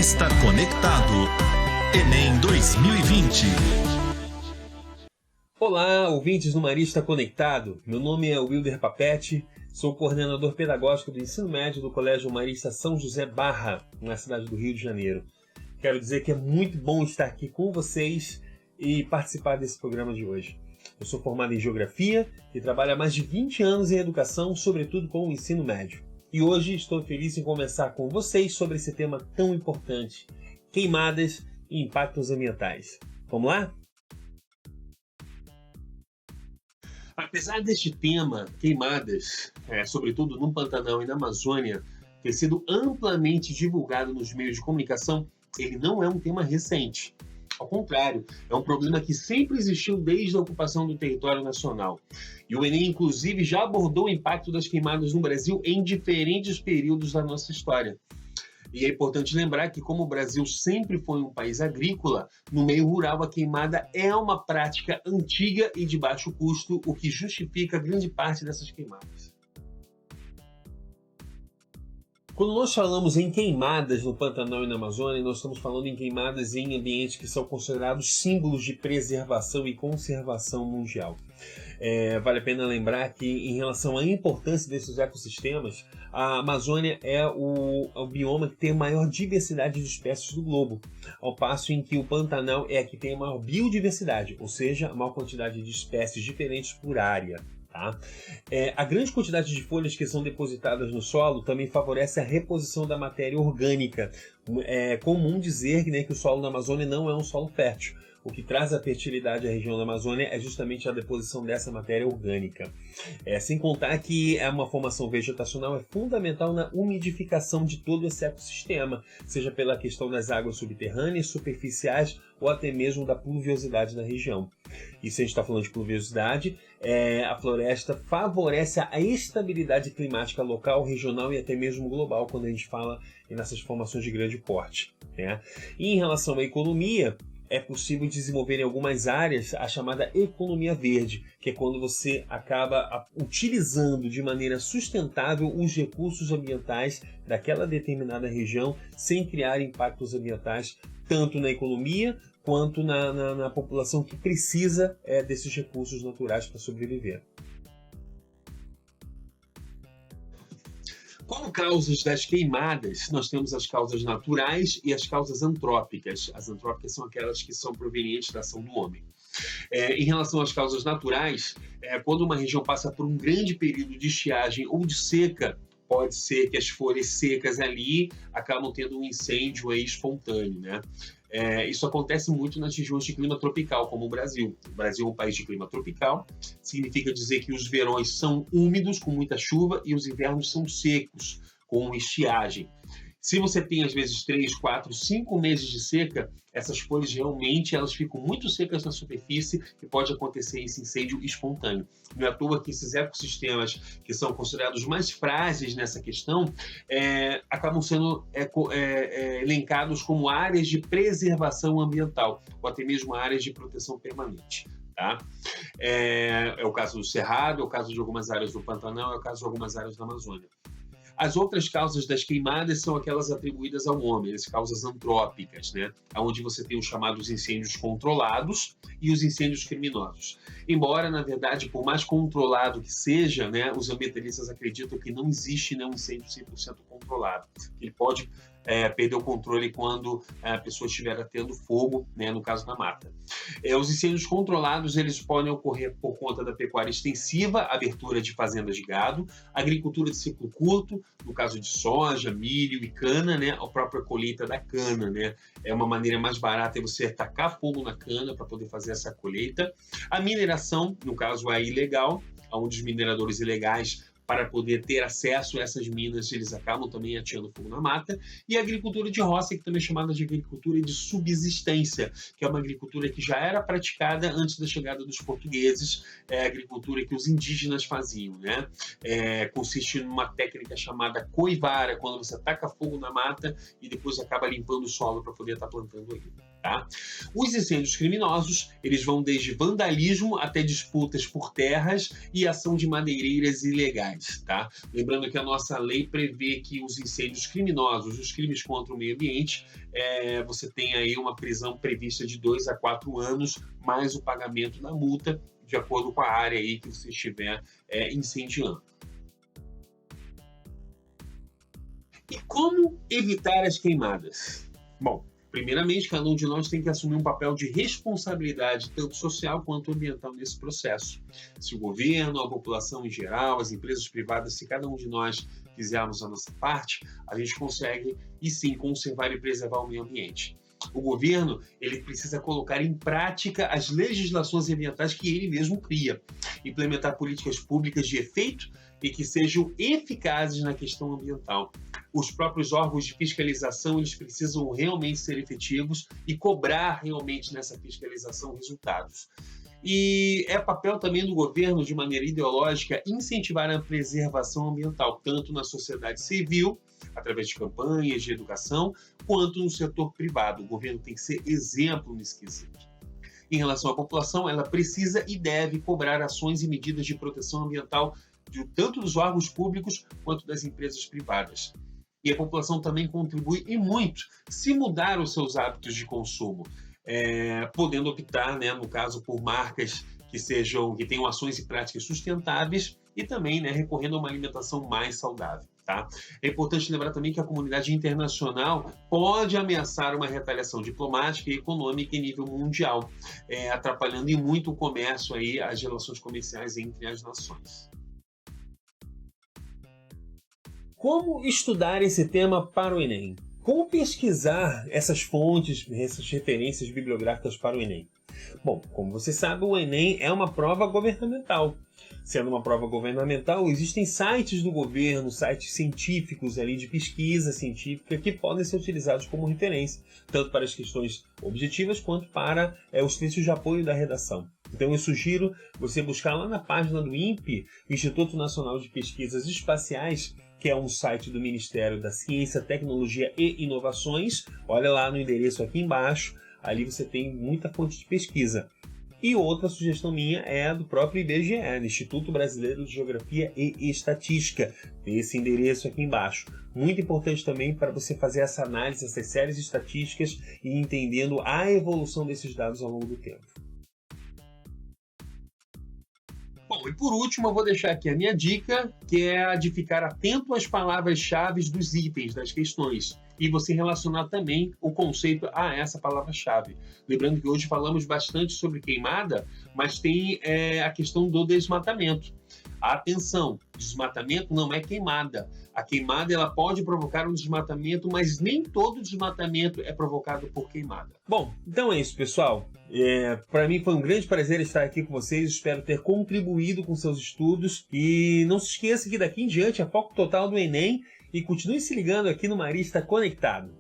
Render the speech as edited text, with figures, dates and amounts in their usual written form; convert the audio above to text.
Marista Conectado. Enem 2020. Olá, ouvintes do Marista Conectado. Meu nome é Wilder Papetti, sou coordenador pedagógico do ensino médio do Colégio Marista São José Barra, na cidade do Rio de Janeiro. Quero dizer que é muito bom estar aqui com vocês e participar desse programa de hoje. Eu sou formado em Geografia e trabalho há mais de 20 anos em Educação, sobretudo com o ensino médio. E hoje estou feliz em conversar com vocês sobre esse tema tão importante: queimadas e impactos ambientais. Vamos lá? Apesar deste tema, queimadas, sobretudo no Pantanal e na Amazônia, ter sido amplamente divulgado nos meios de comunicação, ele não é um tema recente. Ao contrário, é um problema que sempre existiu desde a ocupação do território nacional. E o Enem, inclusive, já abordou o impacto das queimadas no Brasil em diferentes períodos da nossa história. E é importante lembrar que, como o Brasil sempre foi um país agrícola, no meio rural a queimada é uma prática antiga e de baixo custo, o que justifica grande parte dessas queimadas. Quando nós falamos em queimadas no Pantanal e na Amazônia, nós estamos falando em queimadas em ambientes que são considerados símbolos de preservação e conservação mundial. Vale a pena lembrar que, em relação à importância desses ecossistemas, a Amazônia é o bioma que tem a maior diversidade de espécies do globo, ao passo em que o Pantanal é a que tem a maior biodiversidade, ou seja, a maior quantidade de espécies diferentes por área. Tá? A grande quantidade de folhas que são depositadas no solo também favorece a reposição da matéria orgânica. É comum dizer, né, que o solo da Amazônia não é um solo fértil. O que traz a fertilidade à região da Amazônia é justamente a deposição dessa matéria orgânica. Sem contar que uma formação vegetacional é fundamental na umidificação de todo esse ecossistema, seja pela questão das águas subterrâneas, superficiais ou até mesmo da pluviosidade da região. E se a gente está falando de pluviosidade, a floresta favorece a estabilidade climática local, regional e até mesmo global, quando a gente fala nessas formações de grande porte, né? E em relação à economia, é possível desenvolver em algumas áreas a chamada economia verde, que é quando você acaba utilizando de maneira sustentável os recursos ambientais daquela determinada região, sem criar impactos ambientais tanto na economia quanto na população que precisa desses recursos naturais para sobreviver. Como causas das queimadas, nós temos as causas naturais e as causas antrópicas. As antrópicas são aquelas que são provenientes da ação do homem. Em relação às causas naturais, quando uma região passa por um grande período de estiagem ou de seca, pode ser que as folhas secas ali acabam tendo um incêndio aí espontâneo, né? Isso acontece muito nas regiões de clima tropical, como o Brasil. O Brasil é um país de clima tropical, significa dizer que os verões são úmidos, com muita chuva, e os invernos são secos, com estiagem. Se você tem, às vezes, 3, 4, 5 meses de seca, essas folhas realmente elas ficam muito secas na superfície e pode acontecer esse incêndio espontâneo. Não é à toa que esses ecossistemas que são considerados mais frágeis nessa questão acabam sendo elencados como áreas de preservação ambiental ou até mesmo áreas de proteção permanente. Tá? É o caso do Cerrado, é o caso de algumas áreas do Pantanal, é o caso de algumas áreas da Amazônia. As outras causas das queimadas são aquelas atribuídas ao homem, as causas antrópicas, né? Onde você tem os chamados incêndios controlados e os incêndios criminosos. Embora, na verdade, por mais controlado que seja, né, os ambientalistas acreditam que não existe um incêndio 100% controlado. Ele pode perder o controle quando a pessoa estiver atendo fogo, né, no caso da mata. Os incêndios controlados eles podem ocorrer por conta da pecuária extensiva, abertura de fazendas de gado, agricultura de ciclo curto, no caso de soja, milho e cana, né, a própria colheita da cana, né, é uma maneira mais barata é você tacar fogo na cana para poder fazer essa colheita. A mineração, no caso a ilegal, onde os mineradores ilegais para poder ter acesso a essas minas, eles acabam também ateando fogo na mata, e a agricultura de roça, que também é chamada de agricultura de subsistência, que é uma agricultura que já era praticada antes da chegada dos portugueses, a agricultura que os indígenas faziam, né? Consiste numa técnica chamada coivara, quando você taca fogo na mata e depois acaba limpando o solo para poder estar plantando ali. Tá? Os incêndios criminosos, eles vão desde vandalismo até disputas por terras e ação de madeireiras ilegais. Tá? Lembrando que a nossa lei prevê que os incêndios criminosos, os crimes contra o meio ambiente, você tem aí uma prisão prevista de 2 a 4 anos, mais o pagamento da multa, de acordo com a área aí que você estiver incendiando. E como evitar as queimadas? Bom, primeiramente, cada um de nós tem que assumir um papel de responsabilidade, tanto social quanto ambiental, nesse processo. Se o governo, a população em geral, as empresas privadas, se cada um de nós fizermos a nossa parte, a gente consegue, e sim, conservar e preservar o meio ambiente. O governo, ele precisa colocar em prática as legislações ambientais que ele mesmo cria, implementar políticas públicas de efeito e que sejam eficazes na questão ambiental. Os próprios órgãos de fiscalização, eles precisam realmente ser efetivos e cobrar realmente nessa fiscalização resultados. E é papel também do governo, de maneira ideológica, incentivar a preservação ambiental, tanto na sociedade civil, através de campanhas de educação, quanto no setor privado. O governo tem que ser exemplo nesse quesito. Em relação à população, ela precisa e deve cobrar ações e medidas de proteção ambiental tanto dos órgãos públicos quanto das empresas privadas. E a população também contribui e muito se mudar os seus hábitos de consumo, podendo optar, no caso, por marcas que tenham ações e práticas sustentáveis e também recorrendo a uma alimentação mais saudável. Tá? É importante lembrar também que a comunidade internacional pode ameaçar uma retaliação diplomática e econômica em nível mundial, atrapalhando em muito o comércio, as relações comerciais entre as nações. Como estudar esse tema para o Enem? Como pesquisar essas fontes, essas referências bibliográficas para o Enem? Bom, como você sabe, o Enem é uma prova governamental. Sendo uma prova governamental, existem sites do governo, sites científicos ali de pesquisa científica que podem ser utilizados como referência, tanto para as questões objetivas quanto para os textos de apoio da redação. Então eu sugiro você buscar lá na página do INPE, Instituto Nacional de Pesquisas Espaciais, que é um site do Ministério da Ciência, Tecnologia e Inovações. Olha lá no endereço aqui embaixo, ali você tem muita fonte de pesquisa. E outra sugestão minha é do próprio IBGE, Instituto Brasileiro de Geografia e Estatística. Tem esse endereço aqui embaixo. Muito importante também para você fazer essa análise, essas séries estatísticas e entendendo a evolução desses dados ao longo do tempo. Bom, e por último, eu vou deixar aqui a minha dica, que é a de ficar atento às palavras-chave dos itens, das questões, e você relacionar também o conceito a essa palavra-chave. Lembrando que hoje falamos bastante sobre queimada, mas tem a questão do desmatamento. Atenção, desmatamento não é queimada. A queimada ela pode provocar um desmatamento, mas nem todo desmatamento é provocado por queimada. Bom, então é isso, pessoal. Para mim foi um grande prazer estar aqui com vocês. Espero ter contribuído com seus estudos. E não se esqueça que daqui em diante é foco total do Enem. E continue se ligando aqui no Marista Conectado.